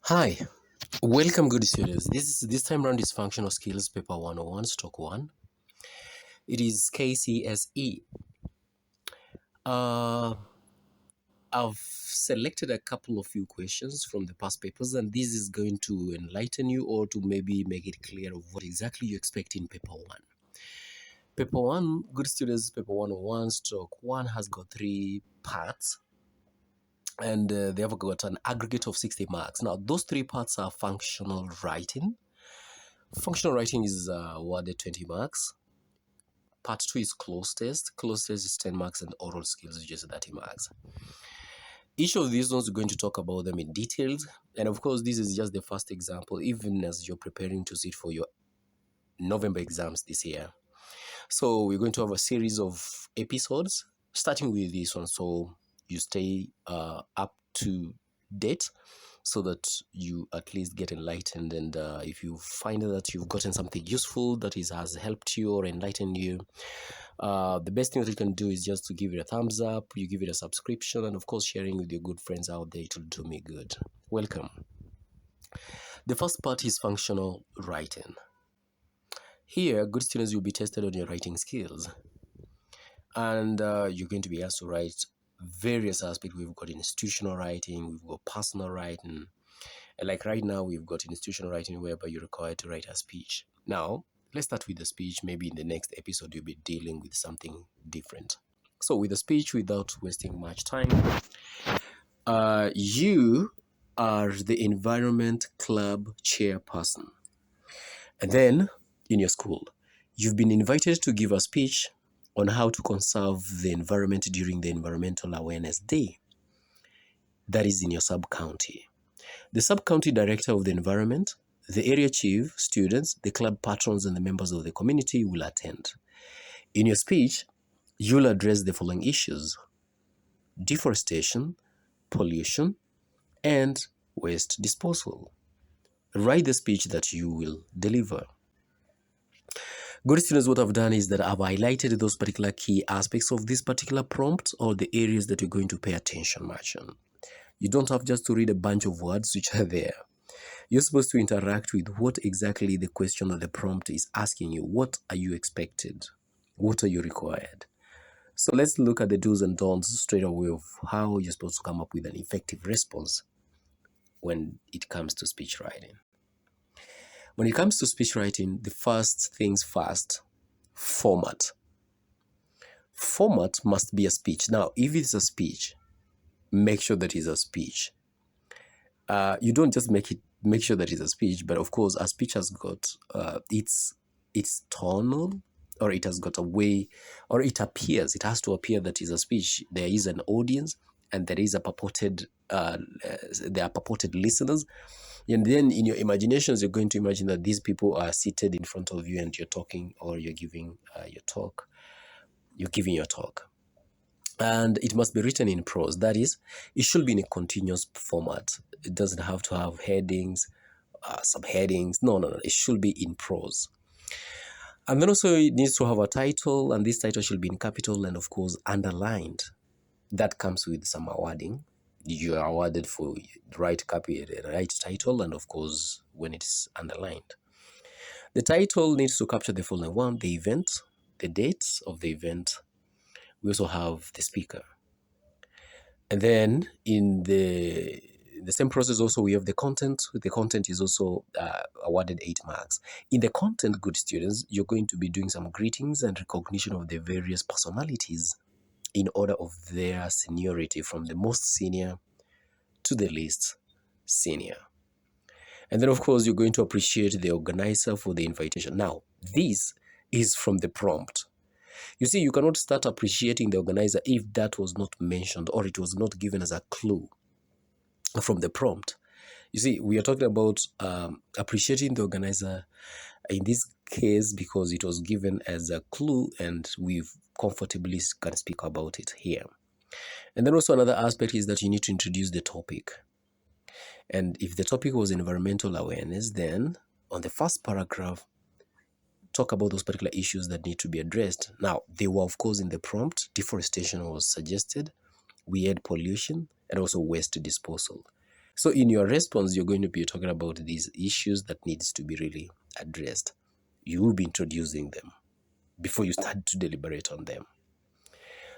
Hi, welcome good students. This time around is functional skills paper 101 stock 1. It is KCSE. Uh I've selected a couple of few questions from the past papers, and this is going to enlighten you or to maybe make it clear of what exactly you expect in paper 1. Paper 1, good students, paper 101 stock 1 has got 3 parts, and they have got an aggregate of 60 marks. Now, those 3 parts are functional writing. Functional writing is awarded 20 marks. Part 2 is close test. Close test is 10 marks, and oral skills is just 30 marks. Each of these ones, we're going to talk about them in details. And of course, this is just the first example, even as you're preparing to sit for your November exams this year. So we're going to have a series of episodes, starting with this one. So you stay up to date so that you at least get enlightened. And if you find that you've gotten something useful that has helped you or enlightened you, the best thing that you can do is just to give it a thumbs up, you give it a subscription, and of course sharing with your good friends out there. It will do me good. Welcome. The first part is functional writing. Here, good students will be tested on your writing skills, and you're going to be asked to write various aspects. We've got institutional writing, we've got personal writing, and like right now we've got institutional writing whereby you're required to write a speech. Now let's start with the speech. Maybe in the next episode you'll be dealing with something different. So with the speech, without wasting much time, you are the environment club chairperson, and then in your school you've been invited to give a speech on how to conserve the environment during the Environmental Awareness Day. That is in your sub-county. The sub-county director of the environment, the area chief, students, the club patrons, and the members of the community will attend. In your speech, you'll address the following issues: deforestation, pollution, and waste disposal. Write the speech that you will deliver. Good students, what I've done is that I've highlighted those particular key aspects of this particular prompt, or the areas that you're going to pay attention much on. You don't have just to read a bunch of words which are there. You're supposed to interact with what exactly the question or the prompt is asking you. What are you expected? What are you required? So let's look at the do's and don'ts straight away of how you're supposed to come up with an effective response when it comes to speech writing. When it comes to speech writing, the first things first, format. Format must be a speech. Now, if it's a speech, make sure that it's a speech. You don't just make sure that it's a speech, but of course, a speech has got it's tonal, or it has got a way, or it has to appear that it's a speech. There is an audience, and there is a there are purported listeners. And then in your imaginations, you're going to imagine that these people are seated in front of you and you're talking, or you're giving your talk. You're giving your talk. And it must be written in prose. That is, it should be in a continuous format. It doesn't have to have headings, subheadings. No. It should be in prose. And then also it needs to have a title, and this title should be in capital and of course underlined. That comes with some awarding. You are awarded for the right copy, the right title, and of course when it's underlined. The title needs to capture the following: one, the event, the dates of the event. We also have the speaker. And then in the same process also we have the content. The content is also awarded 8 marks. In the content, good students, you're going to be doing some greetings and recognition of the various personalities in order of their seniority, from the most senior to the least senior. And then of course you're going to appreciate the organizer for the invitation. Now, this is from the prompt. You see, you cannot start appreciating the organizer if that was not mentioned or it was not given as a clue from the prompt. You see, we are talking about appreciating the organizer in this case because it was given as a clue and we've comfortably can speak about it here. And then also another aspect is that you need to introduce the topic. And if the topic was environmental awareness, then on the first paragraph, talk about those particular issues that need to be addressed. Now, they were, of course, in the prompt. Deforestation was suggested. We had pollution and also waste disposal. So in your response, you're going to be talking about these issues that needs to be really addressed. You will be introducing them before you start to deliberate on them.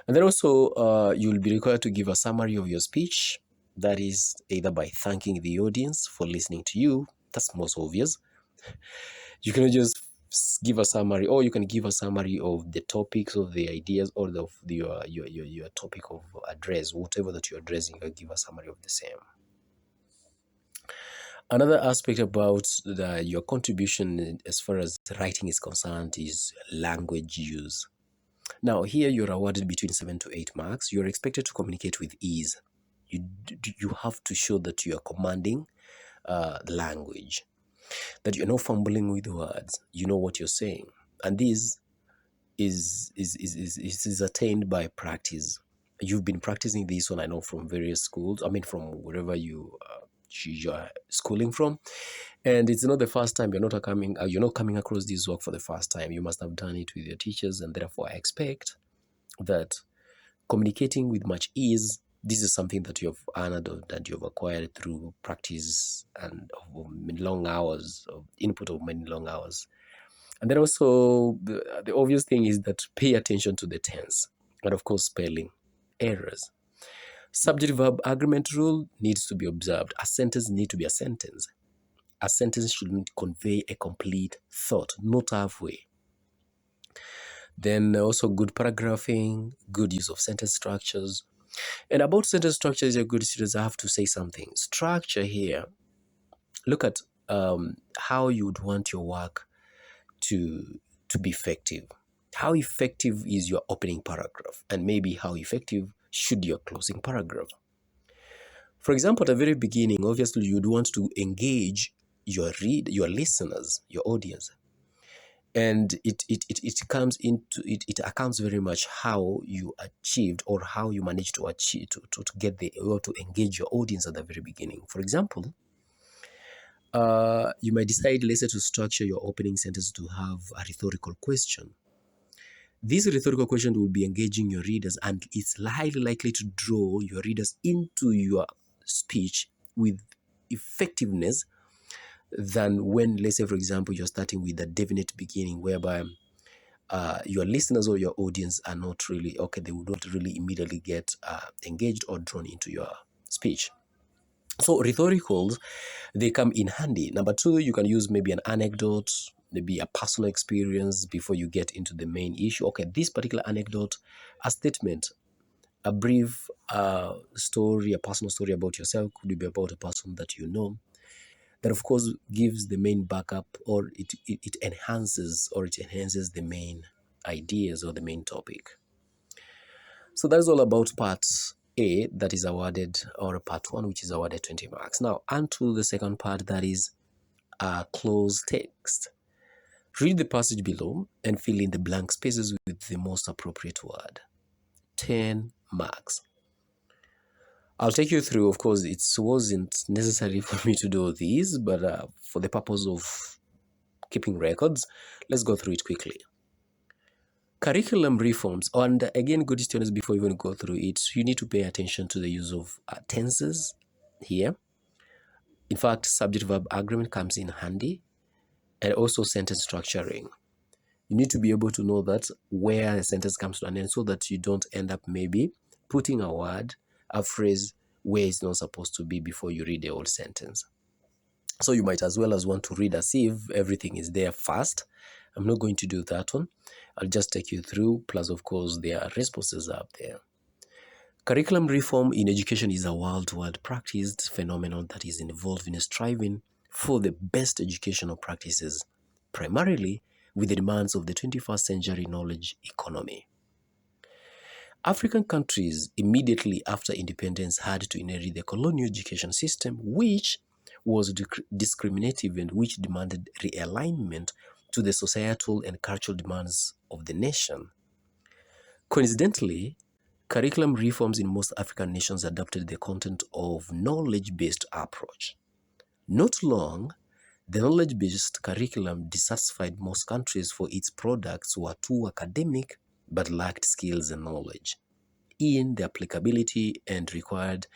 And then also, you will be required to give a summary of your speech. That is either by thanking the audience for listening to you. That's most obvious. You can just give a summary, or you can give a summary of the topics, of the ideas, or your topic of address, whatever that you're addressing. You can give a summary of the same. Another aspect about your contribution as far as writing is concerned is language use. Now, here you're awarded between 7 to 8 marks. You're expected to communicate with ease. You have to show that you are commanding the language, that you're not fumbling with words. You know what you're saying. And this is attained by practice. You've been practicing this one, I know, from various schools. I mean, from wherever you're schooling from. And it's not the first time. You're not coming across this work for the first time. You must have done it with your teachers, and therefore I expect that communicating with much ease, this is something that you have earned or that you have acquired through practice and of many long hours, of input of many long hours. And then also the obvious thing is that pay attention to the tense and of course spelling errors. Subject-verb agreement rule needs to be observed. A sentence needs to be a sentence. A sentence shouldn't convey a complete thought, not halfway. Then also good paragraphing, good use of sentence structures. And about sentence structures, your good students, I have to say something. Structure here, look at how you would want your work to be effective. How effective is your opening paragraph? And maybe how effective should your closing paragraph? For example, at the very beginning, obviously you'd want to engage your listeners, your audience. And it accounts very much how you achieved or how you managed to achieve to get to engage your audience at the very beginning. For example, you might decide later to structure your opening sentence to have a rhetorical question. This rhetorical question will be engaging your readers, and it's highly likely to draw your readers into your speech with effectiveness than when, let's say, for example, you're starting with a definite beginning whereby your listeners or your audience are not really, they will not really immediately get engaged or drawn into your speech. So rhetoricals, they come in handy. Number two, you can use maybe an anecdote, maybe a personal experience before you get into the main issue. Okay, this particular anecdote, a statement, a brief story, a personal story about yourself, could be about a person that you know, that of course gives the main backup, or it enhances the main ideas or the main topic. So that's all about part A, that is awarded, or part 1, which is awarded 20 marks. Now, on to the second part, that is cloze text. Read the passage below and fill in the blank spaces with the most appropriate word. 10 marks. I'll take you through. Of course, it wasn't necessary for me to do these, but for the purpose of keeping records, let's go through it quickly. Curriculum reforms, and again, good students, before you even go through it, you need to pay attention to the use of tenses here. In fact, subject-verb agreement comes in handy, and also sentence structuring. You need to be able to know that where a sentence comes to an end, so that you don't end up maybe putting a word, a phrase, where it's not supposed to be before you read the whole sentence. So you might as well as want to read as if everything is there first. I'm not going to do that one. I'll just take you through, plus of course there are responses up there. Curriculum reform in education is a worldwide practiced phenomenon that is involved in striving for the best educational practices, primarily with the demands of the 21st century knowledge economy. African countries immediately after independence had to inherit the colonial education system, which was discriminative and which demanded realignment to the societal and cultural demands of the nation. Coincidentally, curriculum reforms in most African nations adopted the content of knowledge-based approach. Not long, the knowledge-based curriculum dissatisfied most countries, for its products were too academic but lacked skills and knowledge in the applicability and required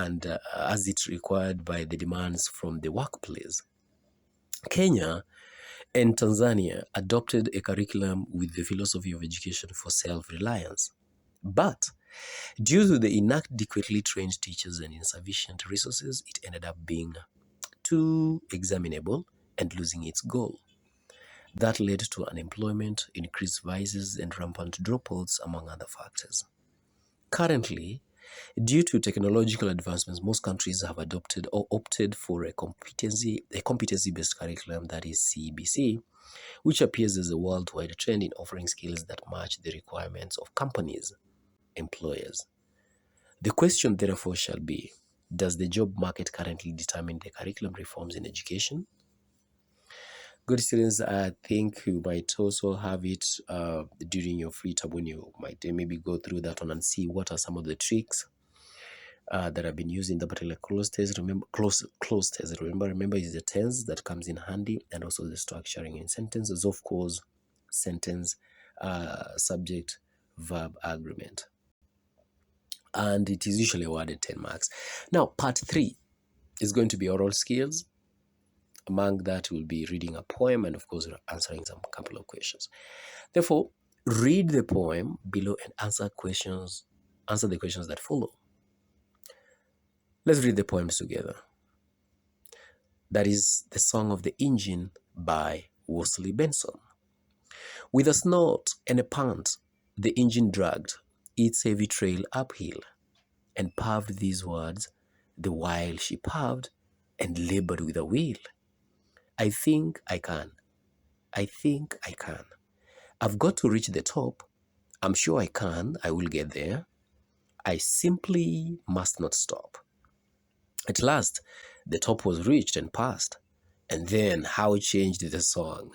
and as it's required by the demands from the workplace. Kenya and Tanzania adopted a curriculum with the philosophy of education for self-reliance. But due to the inadequately trained teachers and insufficient resources, it ended up being too examinable and losing its goal. That led to unemployment, increased vices, and rampant dropouts, among other factors. Currently, due to technological advancements, most countries have adopted or opted for a competency-based curriculum, that is CBC, which appears as a worldwide trend in offering skills that match the requirements of companies, employers. The question, therefore, shall be, does the job market currently determine the curriculum reforms in education? Good students, I think you might also have it during your free time when you might maybe go through that one and see what are some of the tricks that have been used in the particular clause test. Remember, clause test. Remember, is the tense that comes in handy, and also the structuring in sentences, of course, sentence, subject, verb, agreement. And it is usually awarded 10 marks. Now, part 3 is going to be oral skills. Among that, we'll be reading a poem and, of course, answering some couple of questions. Therefore, read the poem below and answer the questions that follow. Let's read the poems together. That is The Song of the Engine by Worsley Benson. With a snort and a pant, the engine dragged its heavy trail uphill and puffed these words the while she puffed and labored with a will. I think I can. I think I can. I've got to reach the top. I'm sure I can. I will get there. I simply must not stop. At last, the top was reached and passed. And then how changed the song.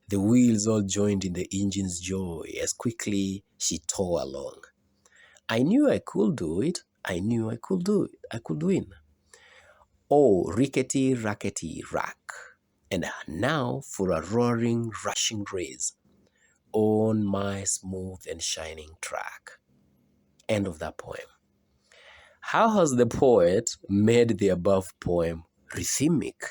The wheels all joined in the engine's joy as quickly she tore along. I knew I could do it. I knew I could do it. I could win. Oh, rickety, rackety, rack. And now for a roaring, rushing race on my smooth and shining track. End of that poem. How has the poet made the above poem rhythmic?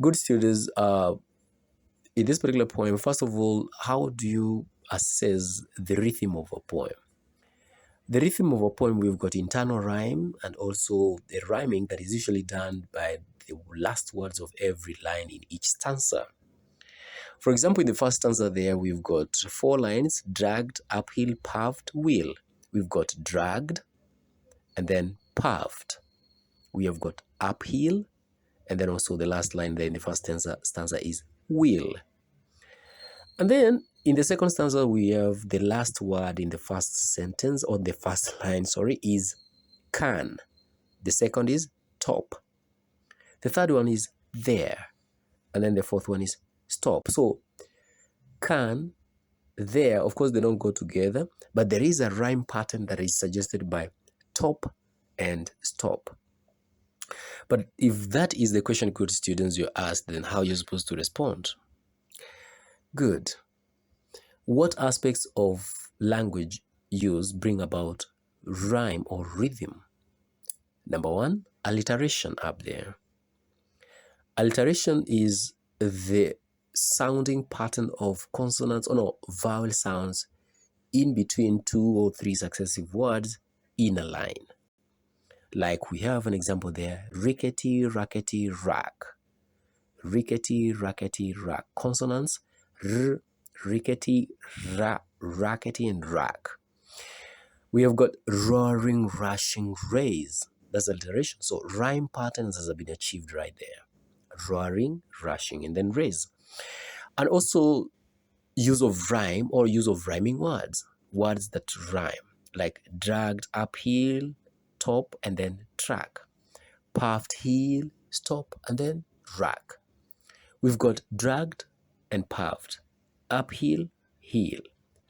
Good students, in this particular poem, first of all, how do you assess the rhythm of a poem? The rhythm of a poem, we've got internal rhyme and also the rhyming that is usually done by the last words of every line in each stanza. For example, in the first stanza there, we've got 4 lines: dragged, uphill, puffed, wheel. We've got dragged and then puffed. We have got uphill, and then also the last line there in the first stanza is wheel. And then in the second stanza, we have the last word in the first sentence, or the first line, sorry, is can. The second is top. The third one is there. And then the fourth one is stop. So can, there, of course, they don't go together, but there is a rhyme pattern that is suggested by top and stop. But if that is the question, good students, you're asked, then how are you supposed to respond? Good. What aspects of language use bring about rhyme or rhythm? Number 1, alliteration up there. Alliteration is the sounding pattern of consonants or no, vowel sounds in between 2 or 3 successive words in a line. Like we have an example there, rickety, rackety, rack. Rickety, rackety, rack. Consonants, r, rickety, ra, rackety, and rack. We have got roaring, rushing, raise. That's alliteration. So rhyme patterns has been achieved right there. Roaring, rushing, and then raise. And also use of rhyme or use of rhyming words. Words that rhyme. Like dragged, uphill, top, and then track. Puffed, heel, stop, and then rack. We've got dragged and puffed. Uphill, heel.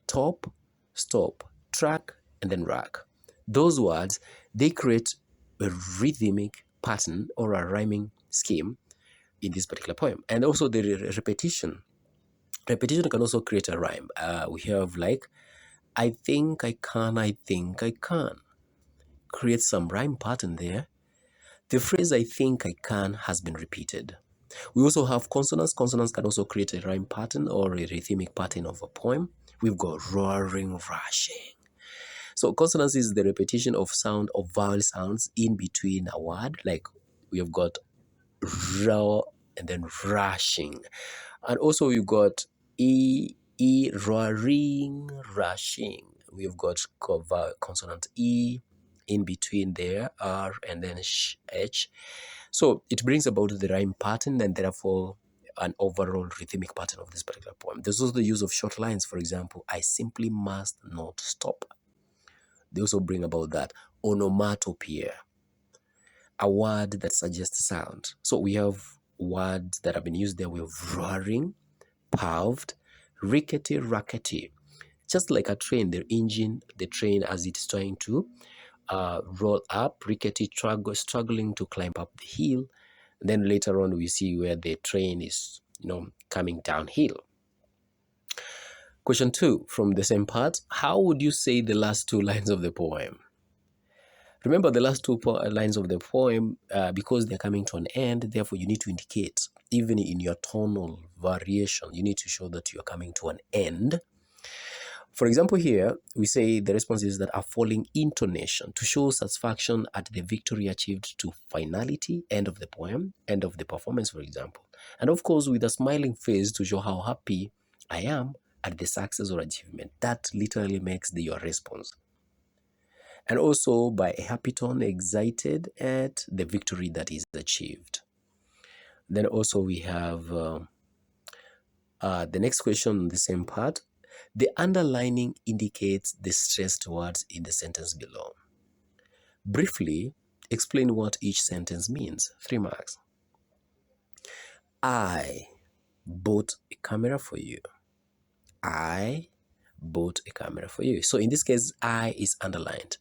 Top, stop, track, and then rack. Those words, they create a rhythmic pattern or a rhyming scheme in this particular poem. And also the repetition. Repetition can also create a rhyme. We have like, I think I can, I think I can. create some rhyme pattern there. The phrase "I think I can" has been repeated. We also have consonants. Consonants can also create a rhyme pattern or a rhythmic pattern of a poem. We've got roaring, rushing. So consonants is the repetition of sound of vowel sounds in between a word. Like we have got roar and then rushing. And also we've got roaring, rushing. We've got consonant E in between there, R and then H. So it brings about the rhyme pattern and therefore an overall rhythmic pattern of this particular poem. There's also the use of short lines. For example, I simply must not stop. They also bring about that. Onomatopoeia, a word that suggests sound. So we have words that have been used there. We have roaring, paved, rickety, rackety. Just like a train, the engine, the train as it's trying to roll up, rickety, struggling to climb up the hill. And then later on, we see where the train is, coming downhill. Question 2 from the same part. How would you say the last two lines of the poem? Remember the last two lines of the poem, because they're coming to an end, therefore you need to indicate, even in your tonal variation, you need to show that you're coming to an end. For example, here, we say the responses that are falling intonation to show satisfaction at the victory achieved to finality, end of the poem, end of the performance, for example. And of course, with a smiling face to show how happy I am at the success or achievement. That literally makes your response. And also by a happy tone, excited at the victory that is achieved. Then also we have the next question on the same part. The underlining indicates the stressed words in the sentence below. Briefly, explain what each sentence means. 3 marks. I bought a camera for you. I bought a camera for you. So in this case, I is underlined.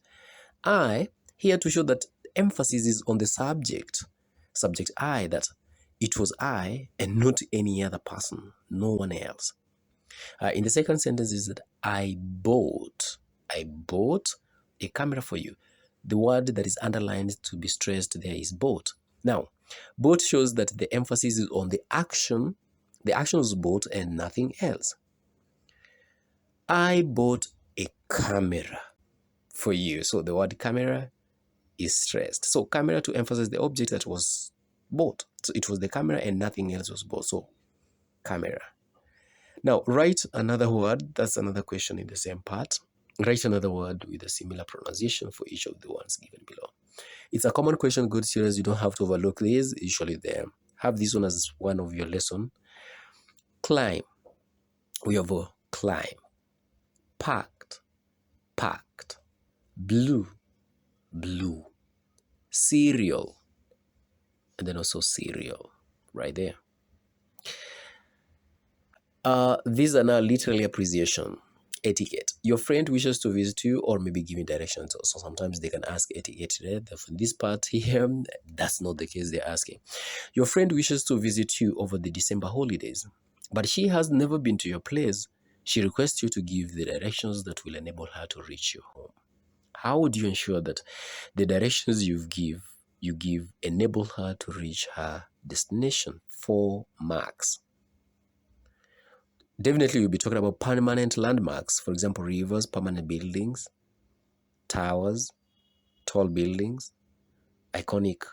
I, here to show that emphasis is on the subject I, that it was I and not any other person, no one else. In the second sentence is that I bought a camera for you. The word that is underlined to be stressed there is bought. Now, bought shows that the emphasis is on the action. The action was bought and nothing else. I bought a camera for you. So the word camera is stressed. So camera to emphasize the object that was bought. So it was the camera and nothing else was bought. So camera. Now write another word. That's another question in the same part. Write another word with a similar pronunciation for each of the ones given below. It's a common question, good students. You don't have to overlook this. Usually there. Have this one as one of your lesson. Climb. We have a climb. Packed. Packed. Blue. Blue. Cereal. And then also cereal. Right there. These are now literally appreciation. Etiquette. Your friend wishes to visit you or maybe give you directions. So sometimes they can ask etiquette there. For this part here, that's not the case they're asking. Your friend wishes to visit you over the December holidays, but she has never been to your place. She requests you to give the directions that will enable her to reach your home. How would you ensure that the directions you give enable her to reach her destination? 4 marks. Definitely, we'll be talking about permanent landmarks. For example, rivers, permanent buildings, towers, tall buildings, iconic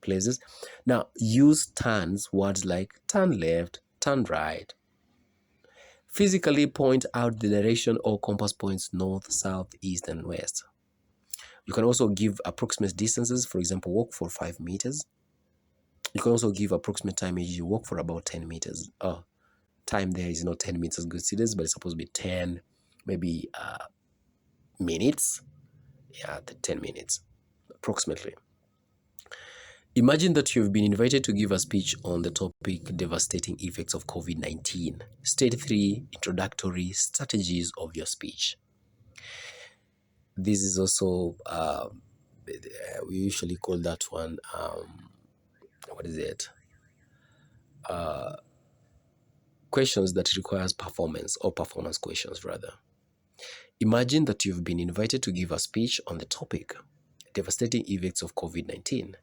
places. Now, use turns, words like turn left, turn right. Physically point out the direction or compass points north, south, east, and west. You can also give approximate distances. For example, walk for 5 meters. You can also give approximate time. You walk for about 10 meters. Time there is not 10 minutes, good students, but it's supposed to be 10, maybe minutes. Yeah, 10 minutes, approximately. Imagine that you've been invited to give a speech on the topic devastating effects of COVID-19. State 3 introductory strategies of your speech. This is also, we usually call that one, what is it? Questions that requires performance, or performance questions rather. Imagine that you've been invited to give a speech on the topic devastating effects of COVID-19.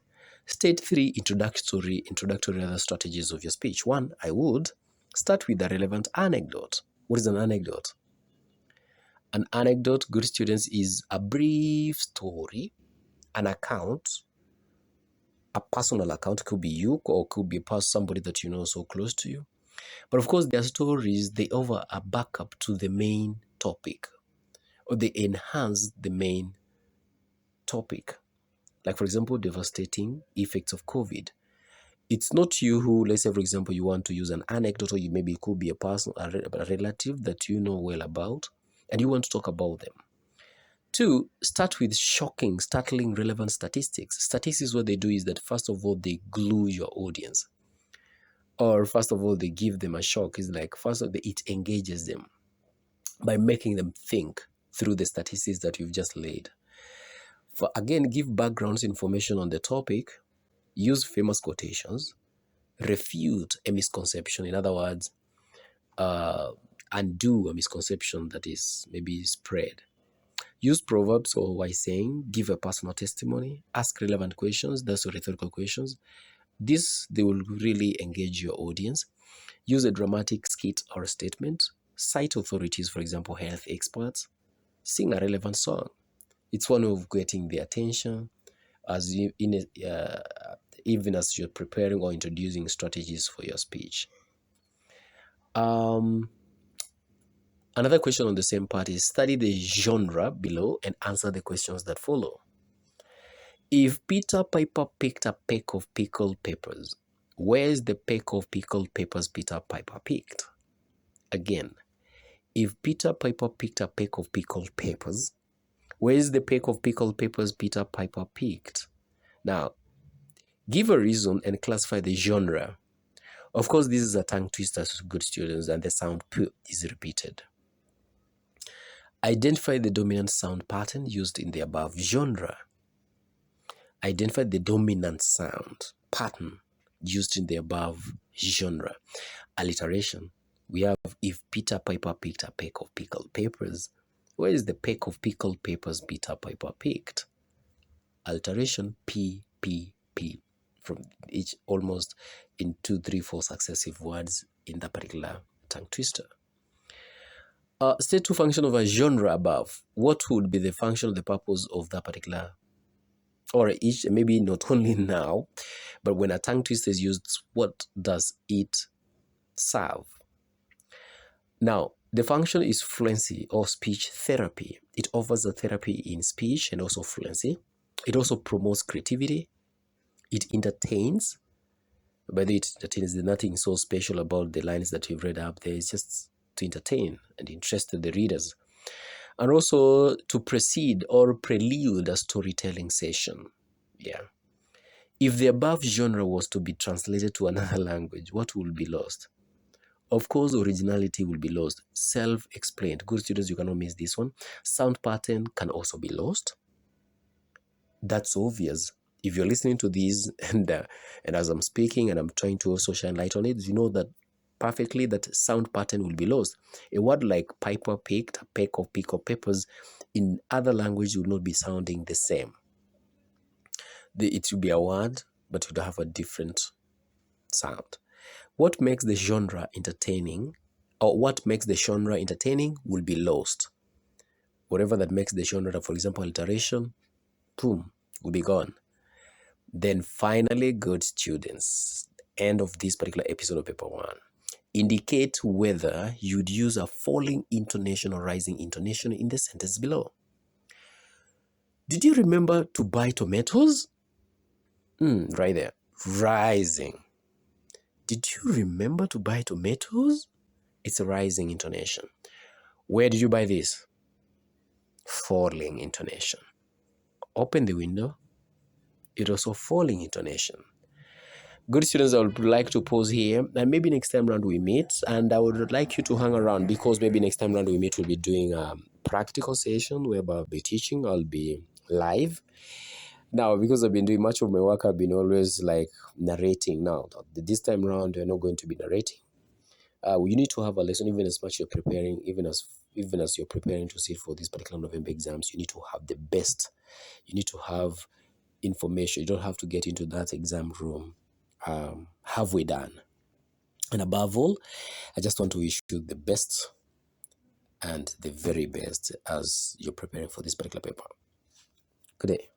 State 3 introductory other strategies of your speech. 1, I would start with a relevant anecdote. What is an anecdote? An anecdote, good students, is a brief story, an account, a personal account, could be you or could be somebody that you know so close to you. But of course, their stories, they offer a backup to the main topic, or they enhance the main topic. Like, for example, devastating effects of COVID. It's not you who, let's say, for example, you want to use an anecdote, or maybe it could be a person, a relative that you know well about, and you want to talk about them. 2, start with shocking, startling, relevant statistics. Statistics, what they do is that, first of all, they glue your audience. Or first of all, they give them a shock. It's like, first of all, it engages them by making them think through the statistics that you've just laid. For again, give background information on the topic, use famous quotations, refute a misconception. In other words, undo a misconception that is maybe spread. Use proverbs or wise saying, give a personal testimony, ask relevant questions, that's rhetorical questions. This, they will really engage your audience. Use a dramatic skit or statement, cite authorities, for example, health experts, sing a relevant song. It's one of getting the attention as you, even as you're preparing or introducing strategies for your speech. Another question on the same part is, study the genre below and answer the questions that follow. If Peter Piper picked a peck of pickled peppers, where's the peck of pickled peppers Peter Piper picked? Again, if Peter Piper picked a peck of pickled peppers, where's the peck of pickled peppers Peter Piper picked? Now, give a reason and classify the genre. Of course, this is a tongue twister to good students, and the sound P is repeated. Identify the dominant sound pattern used in the above genre. Identify the dominant sound pattern used in the above genre. Alliteration. We have, if Peter Piper picked a peck of pickled peppers, where is the peck of pickled peppers Peter Piper picked? Alliteration, P, P, P, from each almost in 2, 3, 4 successive words in that particular tongue twister. State 2 function of a genre above. What would be the function, the purpose of that particular, or each, maybe not only now, but when a tongue twister is used, what does it serve? Now, the function is fluency or speech therapy. It offers a therapy in speech and also fluency. It also promotes creativity. It entertains. By the way, it entertains. There's nothing so special about the lines that you've read up there. It's just to entertain and interest the readers. And also to precede or prelude a storytelling session. Yeah. If the above genre was to be translated to another language, what will be lost? Of course, originality will be lost. Self-explained. Good students, you cannot miss this one. Sound pattern can also be lost. That's obvious. If you're listening to these and as I'm speaking and I'm trying to also shine light on it, you know that perfectly that sound pattern will be lost. A word like Piper picked, a peck of pickled peppers, in other language will not be sounding the same. It will be a word, but it would have a different sound. What makes the genre entertaining, or what makes the genre entertaining will be lost. Whatever that makes the genre, for example, alliteration, boom, will be gone. Then finally, good students, end of this particular episode of paper 1. Indicate whether you'd use a falling intonation or rising intonation in the sentence below. Did you remember to buy tomatoes? Right there. Rising. Did you remember to buy tomatoes? It's a rising intonation. Where did you buy this? Falling intonation. Open the window. It also falling intonation. Good students, I would like to pause here, and maybe next time round we meet, and I would like you to hang around, because maybe next time round we meet, we'll be doing a practical session whereby I'll be teaching, I'll be live. Now, because I've been doing much of my work, I've been always like narrating. Now, this time around, we're not going to be narrating. you need to have a lesson even as much you're preparing, even as you're preparing to sit for these particular November exams. You need to have the best. You need to have information. You don't have to get into that exam room halfway done. And above all, I just want to wish you the best and the very best as you're preparing for this particular paper. Good day.